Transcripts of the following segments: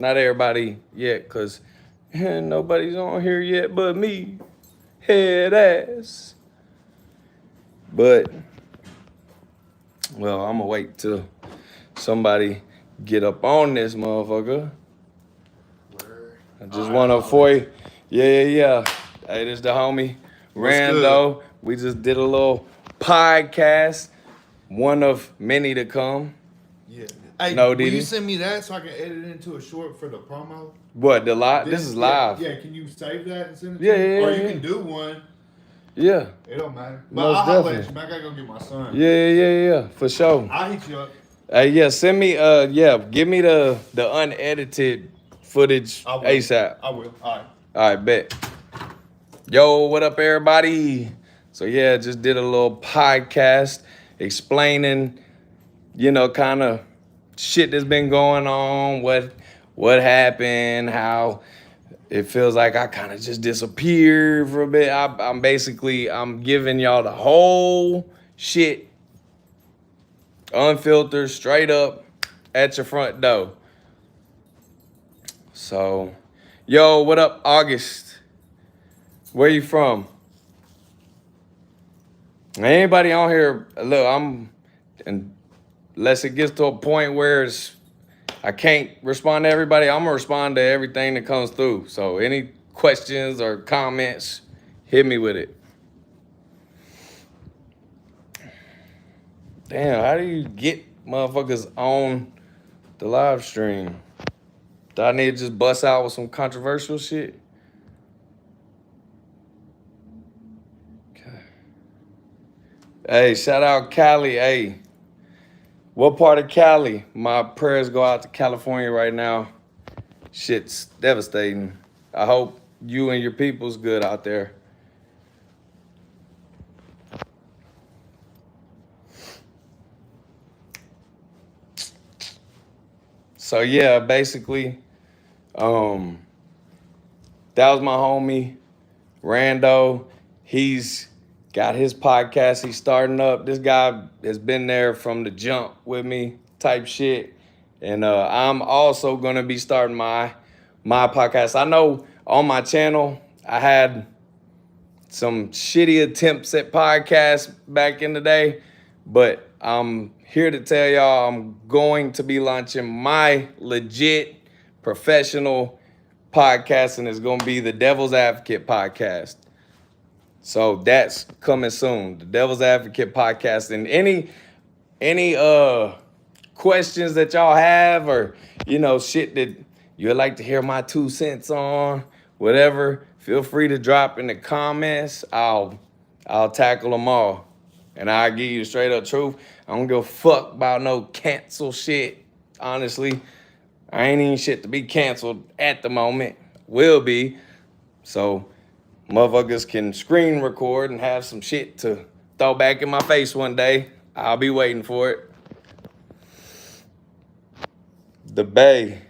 Not everybody yet, because nobody's on here yet but me. Head ass. But, well, I'm going to wait till somebody get up on this motherfucker. I just want to for you. Yeah. Hey, this the homie Rando. We just did a little podcast. One of many to come. Yeah. Hey, No, will Diddy. you send me that so I can edit it into a short for the promo? What, the live? This is live. Yeah, can you save that and send it Yeah, to me? yeah, Or you yeah. can do one. Yeah. It don't matter. But Most I'll holler at definitely. you, man. I gotta go get my son. Yeah. For sure. I'll hit you up. Yeah, send me give me the unedited footage I will. ASAP. I will. All right. All right, bet. Yo, what up, everybody? So yeah, just did a little podcast explaining, kind of shit that's been going on, what happened, how it feels like I kind of just disappeared for a bit. I'm giving y'all the whole shit, unfiltered, straight up at your front door. So, yo, what up, August? Where you from? Anybody on here? Look, unless it gets to a point where I can't respond to everybody, I'm gonna respond to everything that comes through. So, any questions or comments, hit me with it. Damn, how do you get motherfuckers on the live stream? Do I need to just bust out with some controversial shit? Okay. Hey, shout out Cali. Hey, what part of Cali? My prayers go out to California right now. Shit's devastating. I hope you and your people's good out there. So yeah, basically, that was my homie, Rando. He's got his podcast he's starting up. This guy has been there from the jump with me type shit. And I'm also gonna be starting my podcast. I know on my channel, I had some shitty attempts at podcasts back in the day, but I'm here to tell y'all I'm going to be launching my legit professional podcast, and it's gonna be the Devil's Advocate podcast. So that's coming soon. The Devil's Advocate podcast. And any questions that y'all have, or shit that you'd like to hear my 2 cents on, whatever, feel free to drop in the comments. I'll tackle them all. And I'll give you the straight up truth. I don't give a fuck about no cancel shit. Honestly, I ain't even shit to be canceled at the moment. Will be. So motherfuckers can screen record and have some shit to throw back in my face one day. I'll be waiting for it. The Bay.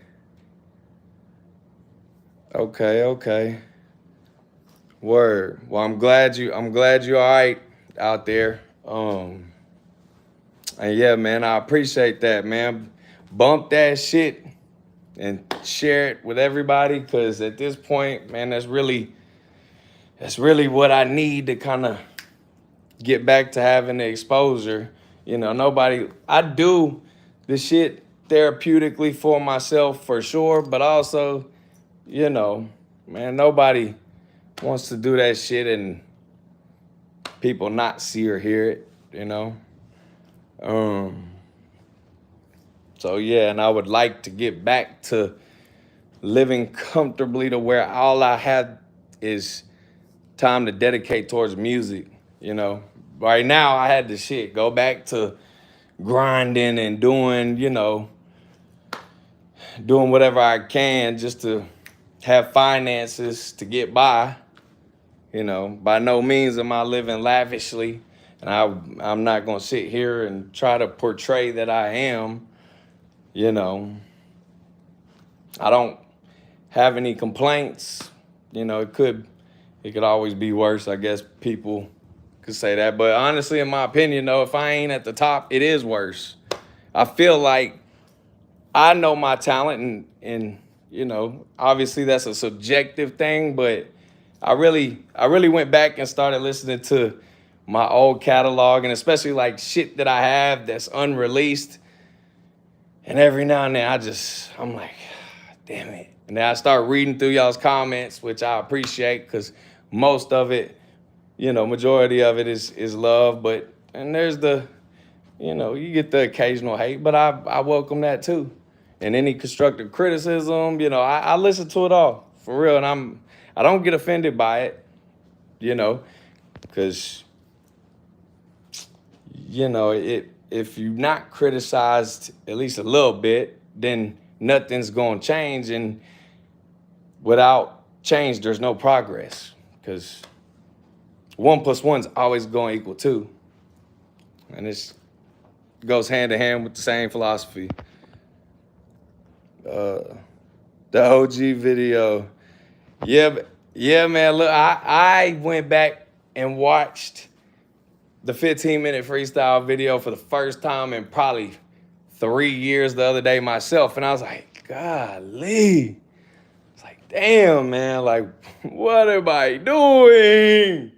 Okay. Word. Well, I'm glad you're all right out there. And yeah, man, I appreciate that, man. Bump that shit and share it with everybody, because at this point, man, that's really what I need to kind of get back to having the exposure. I do the shit therapeutically for myself for sure, but also, man, nobody wants to do that shit and people not see or hear it, So yeah, and I would like to get back to living comfortably to where all I have is time to dedicate towards music, Right now I had to go back to grinding and doing whatever I can just to have finances to get by. By no means am I living lavishly, and I'm not gonna sit here and try to portray that I am. I don't have any complaints. It could always be worse. I guess people could say that, but honestly, in my opinion, though, if I ain't at the top, it is worse. I feel like I know my talent, and you know, obviously that's a subjective thing, but I really went back and started listening to my old catalog, and especially like shit that I have that's unreleased. And every now and then I'm like, damn it. And then I start reading through y'all's comments, which I appreciate because most of it, you know, majority of it is love. But and there's the, you know, you get the occasional hate, but I welcome that too. And any constructive criticism, you know, I listen to it all for real, and I don't get offended by it, you know, because you know if you're not criticized at least a little bit, then nothing's gonna change, and without change, there's no progress because 1+1's always going to equal 2, and it goes hand in hand with the same philosophy. The OG video. Yeah, man. Look, I went back and watched the 15-minute freestyle video for the first time in probably 3 years the other day myself, and I was like, golly. It's like, damn, man. Like, what am I doing?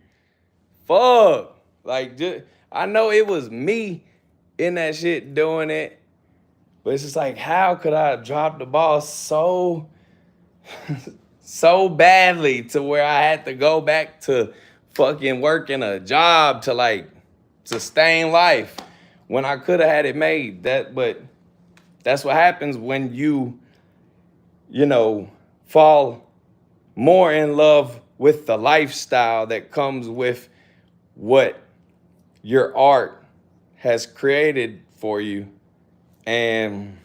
Fuck. Like, I know it was me in that shit doing it. But it's just like, how could I drop the ball so badly to where I had to go back to fucking working a job to like sustain life when I could have had it made? But that's what happens when you know, fall more in love with the lifestyle that comes with what your art has created for you. And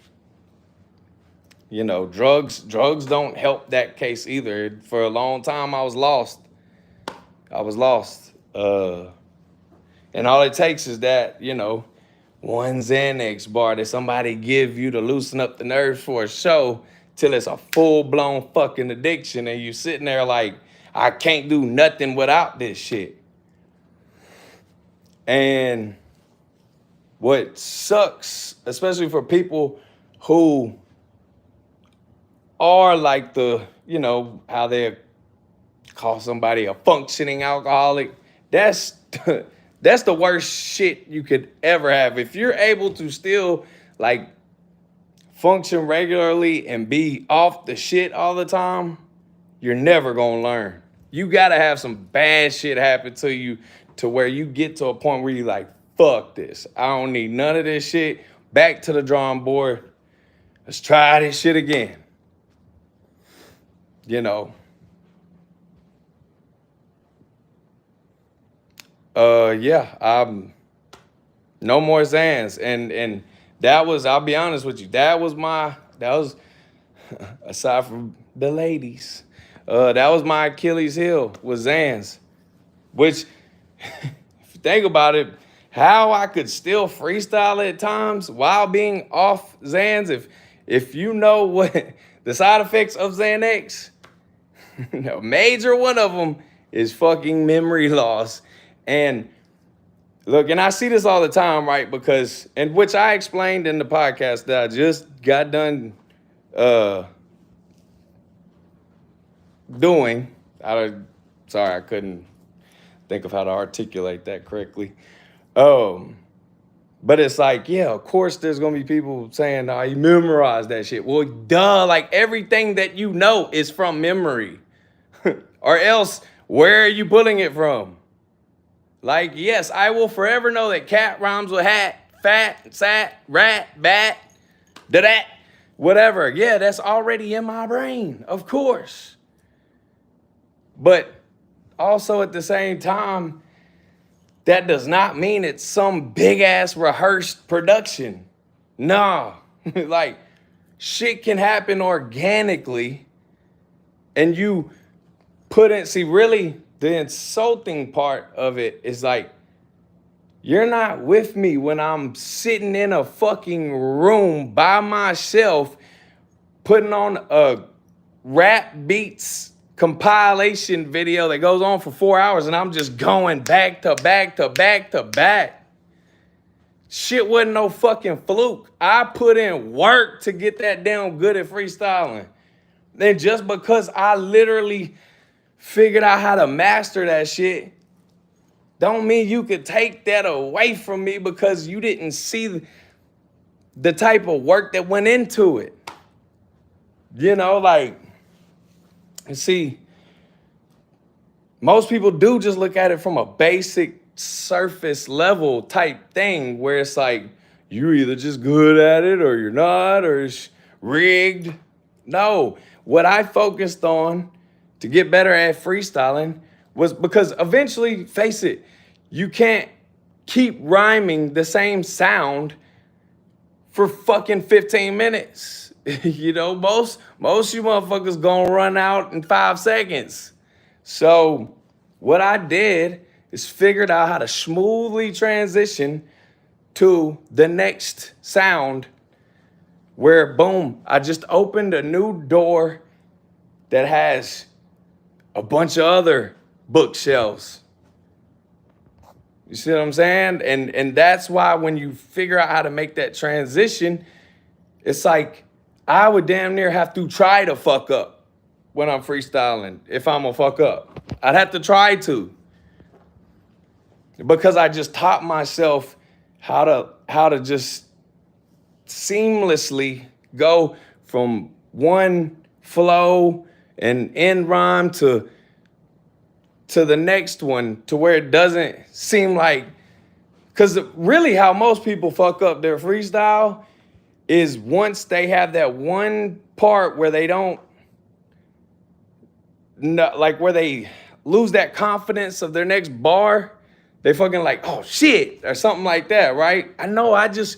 you know, drugs don't help that case either. For a long time, I was lost. And all it takes is that, you know, one Xanax bar that somebody give you to loosen up the nerves for a show till it's a full-blown fucking addiction, and you sitting there like, I can't do nothing without this shit. And what sucks, especially for people who are like you know, how they call somebody a functioning alcoholic, that's the worst shit you could ever have. If you're able to still like function regularly and be off the shit all the time, you're never gonna learn. You gotta have some bad shit happen to you to where you get to a point where you're like, fuck this. I don't need none of this shit. Back to the drawing board. Let's try this shit again. You know. No more Xans. And that was, I'll be honest with you, that was aside from the ladies, that was my Achilles heel was Xans. Which, if you think about it, how I could still freestyle at times while being off Xans, if you know what the side effects of Xanax, a major one of them is fucking memory loss. And look, and I see this all the time, right? Because, and which I explained in the podcast that I just got done doing. Sorry, I couldn't think of how to articulate that correctly. But it's like, yeah, of course there's gonna be people saying, oh, you memorized that shit. Well, duh, like everything that you know is from memory. Or else, where are you pulling it from? Like, yes, I will forever know that cat rhymes with hat, fat, sat, rat, bat, da-dat, whatever. Yeah, that's already in my brain, of course. But also at the same time, that does not mean it's some big-ass rehearsed production. Nah, like, shit can happen organically, and you put in, see, really, the insulting part of it is like, you're not with me when I'm sitting in a fucking room by myself, putting on a rap beats compilation video that goes on for 4 hours, and I'm just going back to back to back to back. Shit wasn't no fucking fluke. I put in work to get that damn good at freestyling. And just because I literally figured out how to master that shit, don't mean you could take that away from me because you didn't see the type of work that went into it. You know, like, see, most people do just look at it from a basic surface level type thing where it's like, you're either just good at it or you're not, or it's rigged. No, what I focused on to get better at freestyling was because eventually, face it, you can't keep rhyming the same sound for fucking 15 minutes. You know, most you motherfuckers gonna run out in 5 seconds. So what I did is figured out how to smoothly transition to the next sound where boom, I just opened a new door that has a bunch of other bookshelves. You see what I'm saying? And that's why when you figure out how to make that transition, it's like I would damn near have to try to fuck up when I'm freestyling if I'm gonna fuck up. I'd have to try to. Because I just taught myself how to just seamlessly go from one flow and end rhyme to the next one to where it doesn't seem like, because really how most people fuck up their freestyle is once they have that one part where they don't, like where they lose that confidence of their next bar, they fucking like, oh shit, or something like that, right? I know I just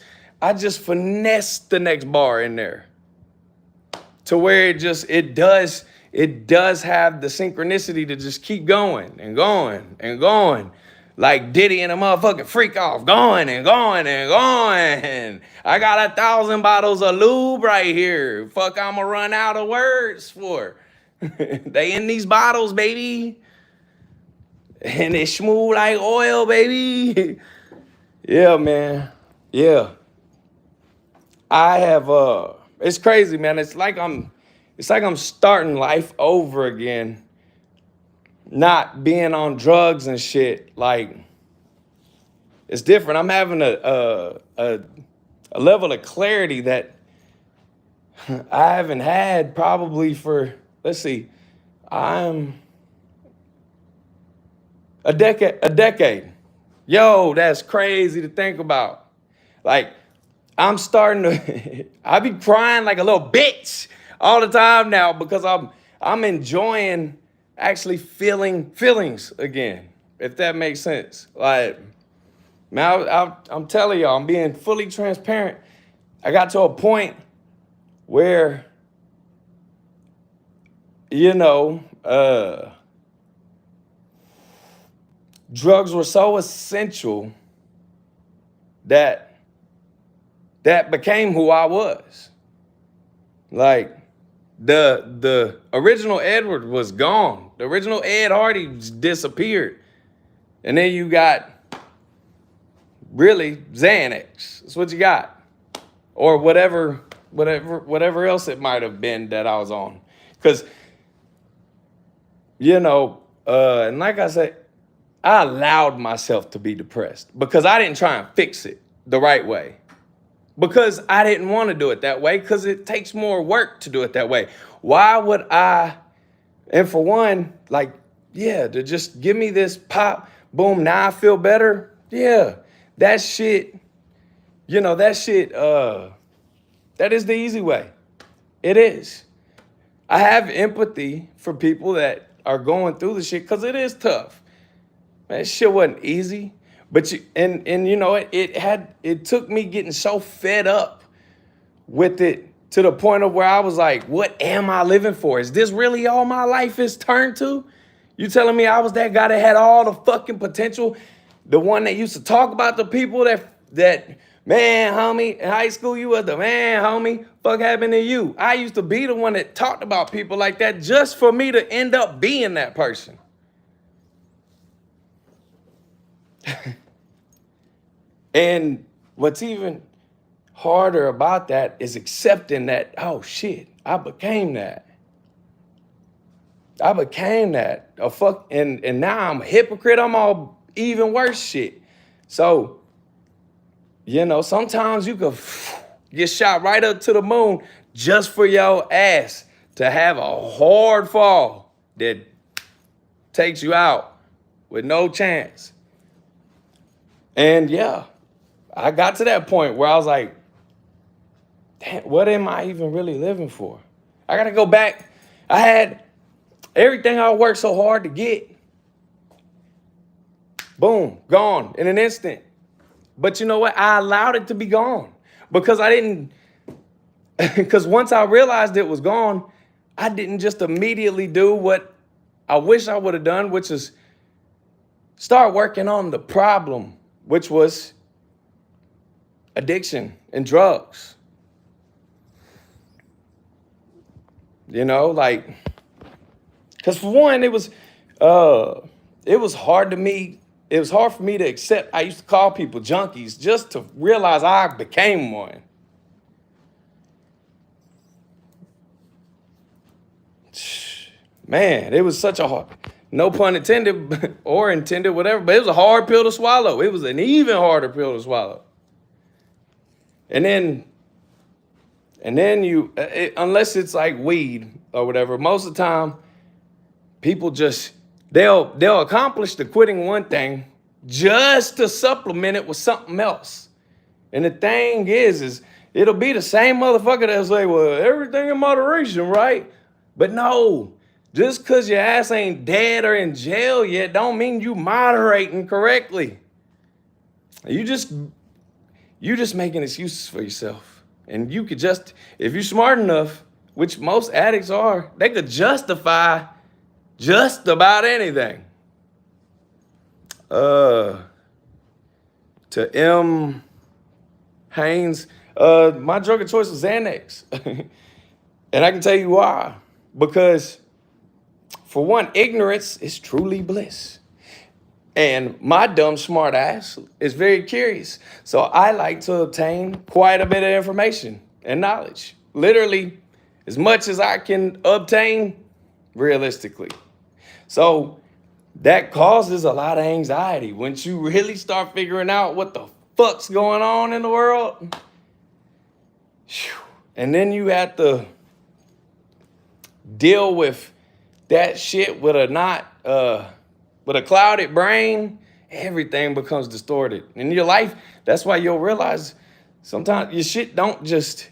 finessed the next bar in there to where it does have the synchronicity to just keep going and going and going. Like Diddy and a motherfucking freak off, going and going and going. I got 1,000 bottles of lube right here. Fuck, I'ma run out of words for. They in these bottles, baby. And it smooth like oil, baby. Yeah, man. Yeah. I have it's crazy, man. It's like I'm starting life over again. Not being on drugs and shit. Like, it's different. I'm having a level of clarity that I haven't had probably for, let's see, I'm a decade. Yo, that's crazy to think about. Like, I'm starting to, I be crying like a little bitch all the time now because I'm enjoying actually feeling feelings again, if that makes sense. Like, man, I'm telling y'all, I'm being fully transparent. I got to a point where, you know, drugs were so essential that became who I was. Like, the original Edward was gone. The original Ed Hardy disappeared. And then you got really Xanax. That's what you got. Or whatever else it might have been that I was on. Because, you know, and like I said, I allowed myself to be depressed because I didn't try and fix it the right way. Because I didn't want to do it that way because it takes more work to do it that way. Why would I, and for one, like, yeah, to just give me this pop, boom, now I feel better. Yeah, that shit, you know, that is the easy way. It is. I have empathy for people that are going through the shit because it is tough. Man, shit wasn't easy. But you you know, it took me getting so fed up with it to the point of where I was like, what am I living for? Is this really all my life is turned to? You telling me I was that guy that had all the fucking potential? The one that used to talk about the people that man, homie, in high school, you was the man, homie. Fuck happened to you? I used to be the one that talked about people like that just for me to end up being that person. And what's even harder about that is accepting that, oh shit, I became that. I became that. And now I'm a hypocrite. I'm all even worse shit. So, sometimes you could get shot right up to the moon just for your ass to have a hard fall that takes you out with no chance. And yeah, I got to that point where I was like, damn, what am I even really living for? I gotta go back. I had everything I worked so hard to get. Boom, gone in an instant. But you know what? I allowed it to be gone because because once I realized it was gone, I didn't just immediately do what I wish I would have done, which is start working on the problem, which was addiction and drugs. Because for one, it was hard to me. It was hard for me to accept. I used to call people junkies just to realize I became one. Man, it was such a hard, no pun intended or intended, whatever, but it was a hard pill to swallow. It was an even harder pill to swallow. And then unless it's like weed or whatever, most of the time, people just, they'll accomplish the quitting one thing just to supplement it with something else. And the thing is it'll be the same motherfucker that'll say, well, everything in moderation, right? But no, just because your ass ain't dead or in jail yet don't mean you moderating correctly. You just making excuses for yourself. And you could just, if you're smart enough, which most addicts are, they could justify just about anything. To M. Haynes, my drug of choice was Xanax. And I can tell you why. Because, for one, ignorance is truly bliss. And my dumb smart ass is very curious. So I like to obtain quite a bit of information and knowledge. Literally, as much as I can obtain realistically. So that causes a lot of anxiety. Once you really start figuring out what the fuck's going on in the world, and then you have to deal with that shit with a clouded brain, everything becomes distorted. In your life, that's why you'll realize sometimes your shit don't just,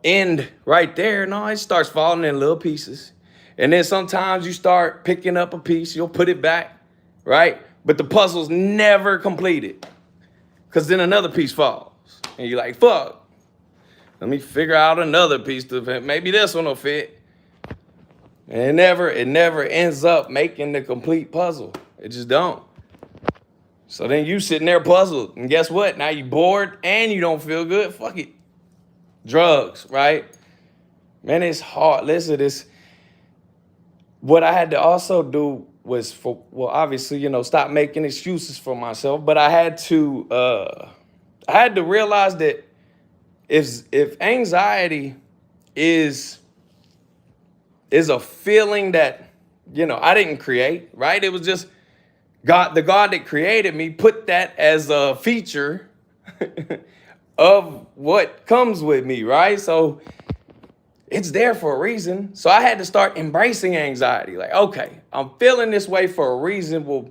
end right there. No, it starts falling in little pieces. And then sometimes you start picking up a piece, you'll put it back, right? But the puzzle's never completed. Because then another piece falls. And you're like, fuck, let me figure out another piece to fit. Maybe this one will fit. And it never ends up making the complete puzzle. It just don't. So then you sitting there puzzled. And guess what? Now you bored and you don't feel good. Fuck it. Drugs, right? Man, it's hard. Listen, what I had to also do was obviously, stop making excuses for myself. But I had to realize that if anxiety is a feeling that, I didn't create, right? It was just the God that created me put that as a feature of what comes with me, right? So it's there for a reason. So I had to start embracing anxiety. Like, okay, I'm feeling this way for a reason. Well,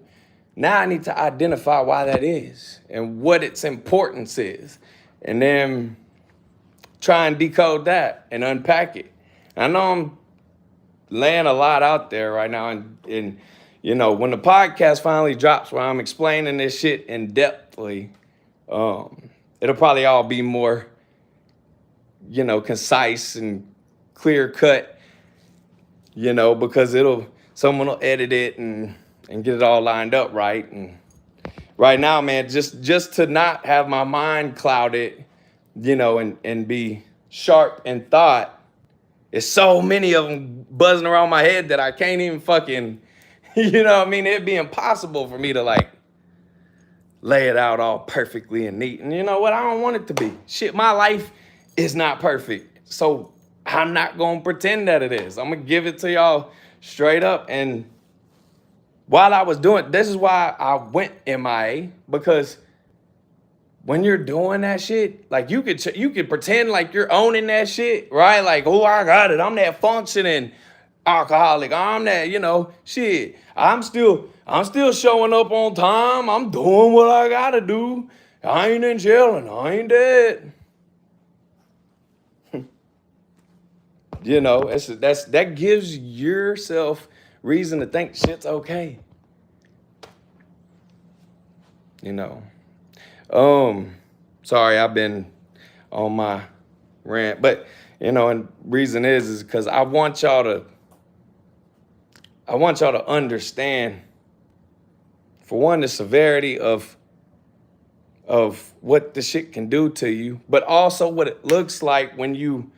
now I need to identify why that is and what its importance is. And then try and decode that and unpack it. I know I'm laying a lot out there right now. And when the podcast finally drops where I'm explaining this shit in depthly, it'll probably all be more, concise and clear cut, because someone will edit it and get it all lined up right. And right now, man, just to not have my mind clouded, and be sharp in thought, there's so many of them buzzing around my head that I can't even fucking, it'd be impossible for me to lay it out all perfectly and neat. And you know what? I don't want it to be. Shit, my life is not perfect. So I'm not gonna pretend that it is. I'm gonna give it to y'all straight up. And while I was doing, this is why I went MIA, because when you're doing that shit, like you could pretend like you're owning that shit, right? Like, oh, I got it. I'm that functioning alcoholic. I'm that, shit. I'm still showing up on time. I'm doing what I gotta do. I ain't in jail and I ain't dead. That gives yourself reason to think shit's okay. Sorry, I've been on my rant, but and reason is because I want y'all to understand, for one, the severity of what the shit can do to you, but also what it looks like when you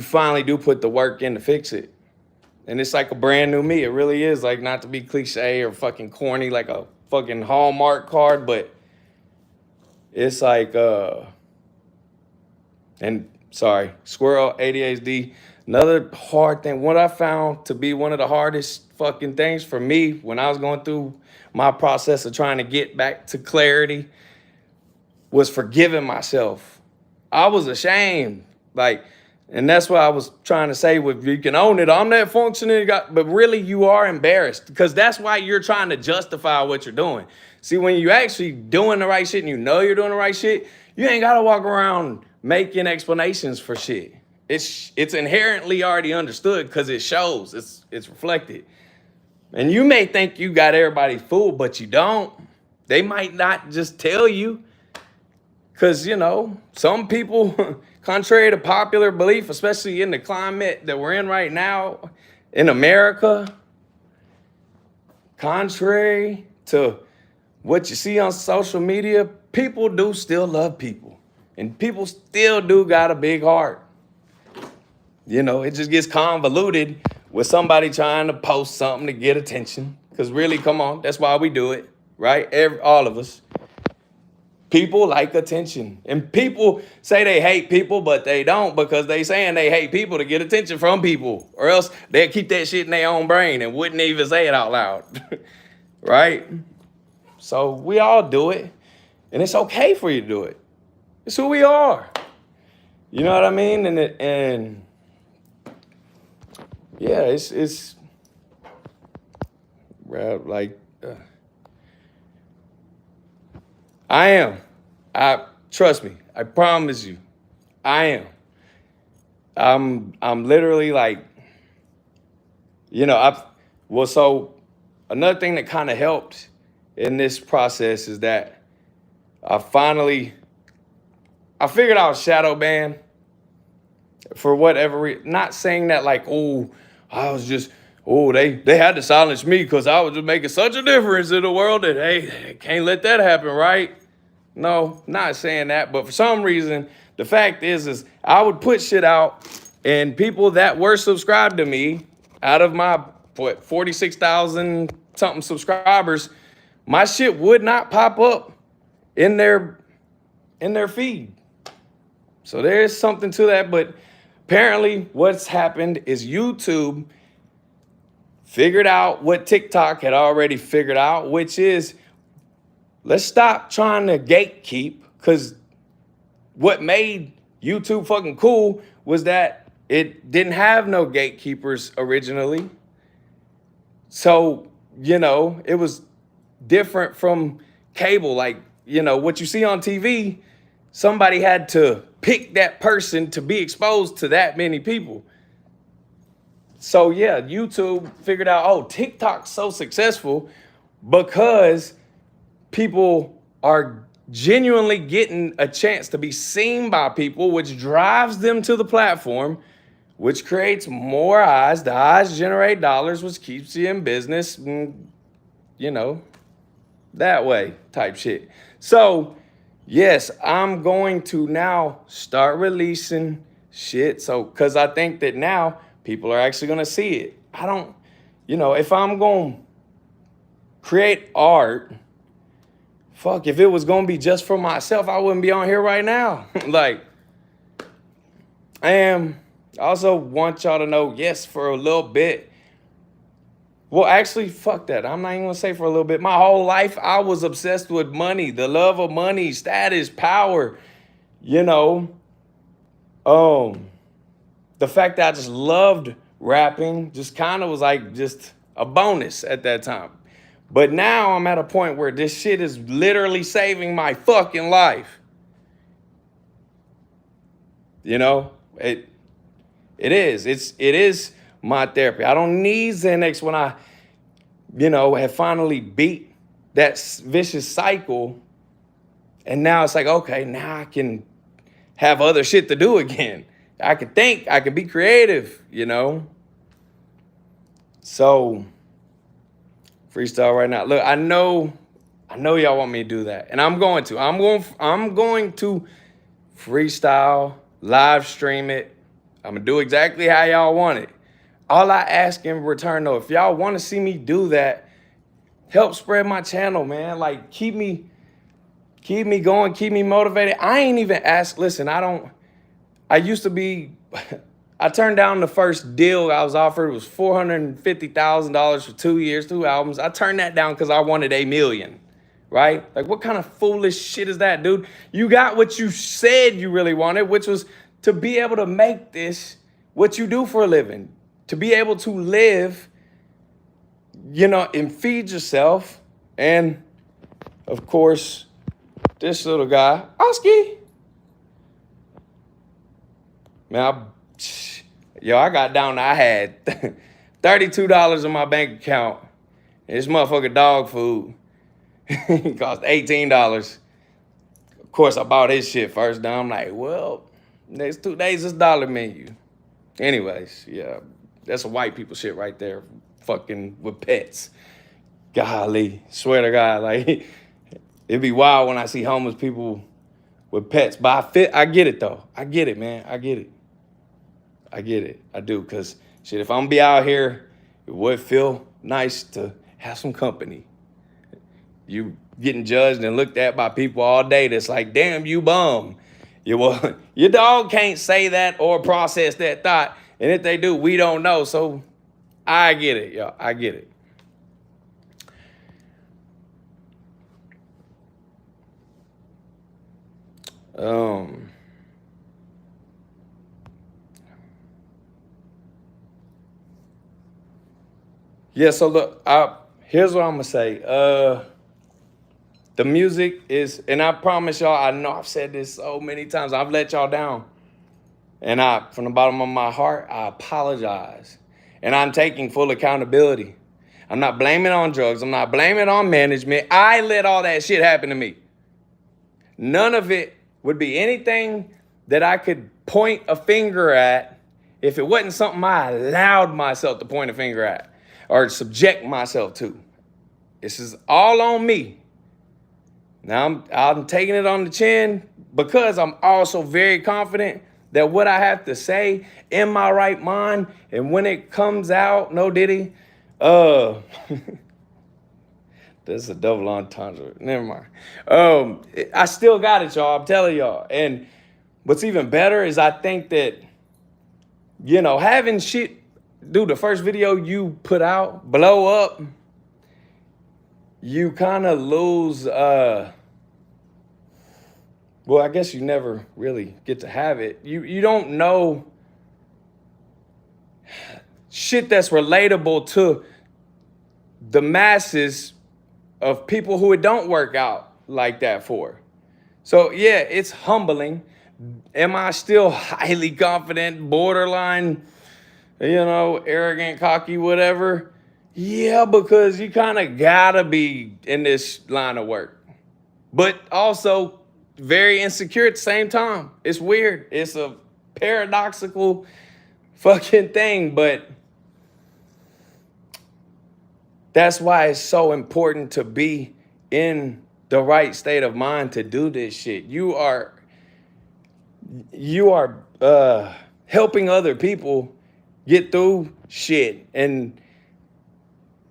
finally do put the work in to fix it. And it's like a brand new me. It really is, like, not to be cliche or fucking corny, like a fucking Hallmark card, but it's like, and sorry, squirrel, ADHD. Another hard thing, what I found to be one of the hardest fucking things for me when I was going through my process of trying to get back to clarity was forgiving myself. I was ashamed, and that's what I was trying to say with, you can own it. I'm that functioning guy, but really you are embarrassed, because that's why you're trying to justify what you're doing. See, when you actually doing the right shit and you're doing the right shit, you ain't got to walk around making explanations for shit. It's inherently already understood because it shows, it's reflected. And you may think you got everybody fooled, but you don't. They might not just tell you. Because, some people, contrary to popular belief, especially in the climate that we're in right now in America, contrary to what you see on social media, people do still love people. And people still do got a big heart. It just gets convoluted with somebody trying to post something to get attention. Because really, come on, that's why we do it, right? All of us. People like attention. And people say they hate people, but they don't, because they saying they hate people to get attention from people. Or else they'll keep that shit in their own brain and wouldn't even say it out loud. Right? So we all do it. And it's okay for you to do it. It's who we are. You know what I mean? And yeah, it's like... trust me, I promise you, I am. I'm literally like, so another thing that kind of helped in this process is that I figured out shadow ban for whatever reason. Not saying that like, they had to silence me because I was just making such a difference in the world that, hey, can't let that happen, right? No, not saying that, but for some reason, the fact is I would put shit out, and people that were subscribed to me, out of my 46,000 something subscribers, my shit would not pop up in their feed. So there is something to that, but apparently what's happened is YouTube figured out what TikTok had already figured out, which is, let's stop trying to gatekeep, because what made YouTube fucking cool was that it didn't have no gatekeepers originally. So, it was different from cable. Like, what you see on TV, somebody had to pick that person to be exposed to that many people. So, yeah, YouTube figured out, TikTok's so successful because people are genuinely getting a chance to be seen by people, which drives them to the platform, which creates more eyes. The eyes generate dollars, which keeps you in business, that way type shit. So, yes, I'm going to now start releasing shit. So, because I think that now people are actually going to see it. I don't, if I'm going to create art, if it was going to be just for myself, I wouldn't be on here right now. Like, I am I also want y'all to know, yes, for a little bit. Well, actually, fuck that. I'm not even gonna say for a little bit. My whole life, I was obsessed with money, the love of money, status, power. You know, the fact that I just loved rapping just kind of was like just a bonus at that time. But now I'm at a point where this shit is literally saving my fucking life. You know, it is. It is my therapy. I don't need Xanax when I, have finally beat that vicious cycle. And now it's like, okay, now I can have other shit to do again. I can think, I can be creative, So freestyle right now. Look, I know y'all want me to do that. And I'm going to. I'm going to freestyle, live stream it. I'm gonna do exactly how y'all want it. All I ask in return though, if y'all want to see me do that, help spread my channel, man. Like keep me going, keep me motivated. I ain't even asked, listen, I used to be, I turned down the first deal I was offered. It was $450,000 for 2 years, 2 albums. I turned that down because I wanted $1 million, right? Like what kind of foolish shit is that, dude? You got what you said you really wanted, which was to be able to make this what you do for a living, to be able to live, and feed yourself. And of course, this little guy, Oski. Man, I got down, I had $32 in my bank account. And this motherfucker dog food cost $18. Of course, I bought his shit first. Now I'm like, well, next 2 days, it's $1 menu. Anyways, yeah, that's a white people shit right there, fucking with pets. Golly, swear to God, like, it'd be wild when I see homeless people with pets. But I get it, though. I get it, man. I get it. I do, because, shit, if I'm gonna be out here, it would feel nice to have some company. You getting judged and looked at by people all day that's like, damn, you bum. Your dog can't say that or process that thought. And if they do, we don't know. So I get it, y'all. I get it. Yeah, so look, here's what I'm gonna say. The music is, and I promise y'all, I know I've said this so many times, I've let y'all down. And from the bottom of my heart, I apologize. And I'm taking full accountability. I'm not blaming it on drugs. I'm not blaming it on management. I let all that shit happen to me. None of it would be anything that I could point a finger at if it wasn't something I allowed myself to point a finger at or subject myself to. This is all on me. Now I'm taking it on the chin because I'm also very confident that what I have to say in my right mind, and when it comes out, no Diddy, this is a double entendre. Never mind. I still got it, y'all. I'm telling y'all. And what's even better is I think that, having shit, dude, the first video you put out blow up, you kind of lose, well, I guess you never really get to have it. You don't know shit that's relatable to the masses of people who it don't work out like that for. So yeah, it's humbling. Am I still highly confident, borderline, arrogant, cocky, whatever? Yeah, because you kind of gotta be in this line of work. But also very insecure at the same time. It's weird. It's a paradoxical fucking thing, but that's why it's so important to be in the right state of mind to do this shit. You are helping other people get through shit, and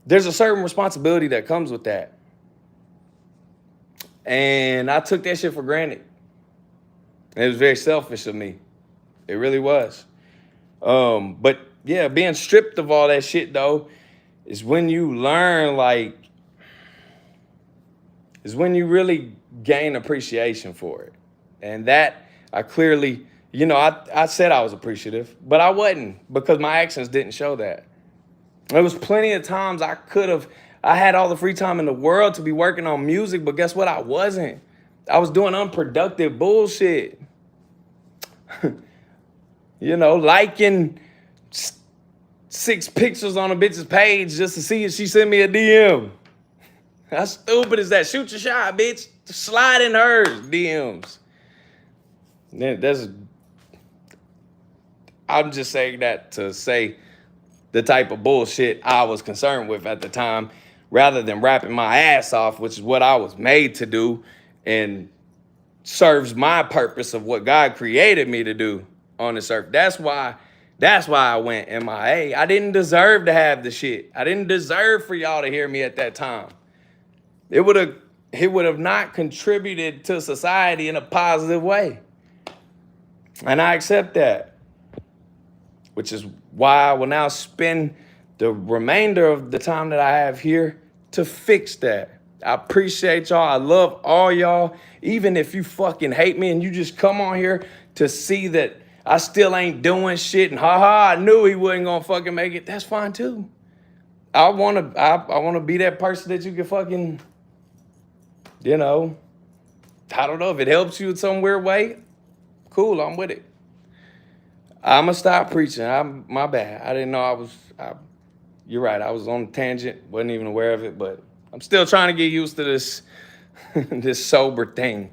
there's a certain responsibility that comes with that. And I took that shit for granted. It was very selfish of me. It really was. But yeah, being stripped of all that shit though is when you learn, like, is when you really gain appreciation for it. And that I clearly, I said I was appreciative, but I wasn't because my actions didn't show that. There was plenty of times I had all the free time in the world to be working on music, but guess what? I wasn't. I was doing unproductive bullshit. Liking 6 pictures on a bitch's page just to see if she sent me a DM. How stupid is that? Shoot your shot, bitch. Slide in hers DMs. I'm just saying that to say the type of bullshit I was concerned with at the time, rather than rapping my ass off, which is what I was made to do and serves my purpose of what God created me to do on this earth. That's why I went MIA. I didn't deserve to have the shit. I didn't deserve for y'all to hear me at that time. It would have not contributed to society in a positive way. And I accept that, which is why I will now spend the remainder of the time that I have here to fix that. I appreciate y'all. I love all y'all. Even if you fucking hate me and you just come on here to see that I still ain't doing shit and I knew he wasn't gonna fucking make it, that's fine too. I wanna be that person that you can fucking, I don't know if it helps you in some weird way. Cool, I'm with it. I'ma stop preaching. My bad. I didn't know you're right. I was on a tangent. Wasn't even aware of it, but I'm still trying to get used to this, this sober thing.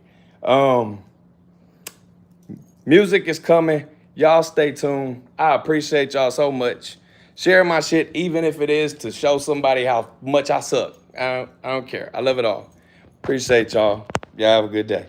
Music is coming. Y'all stay tuned. I appreciate y'all so much. Share my shit, even if it is to show somebody how much I suck. I don't care. I love it all. Appreciate y'all. Y'all have a good day.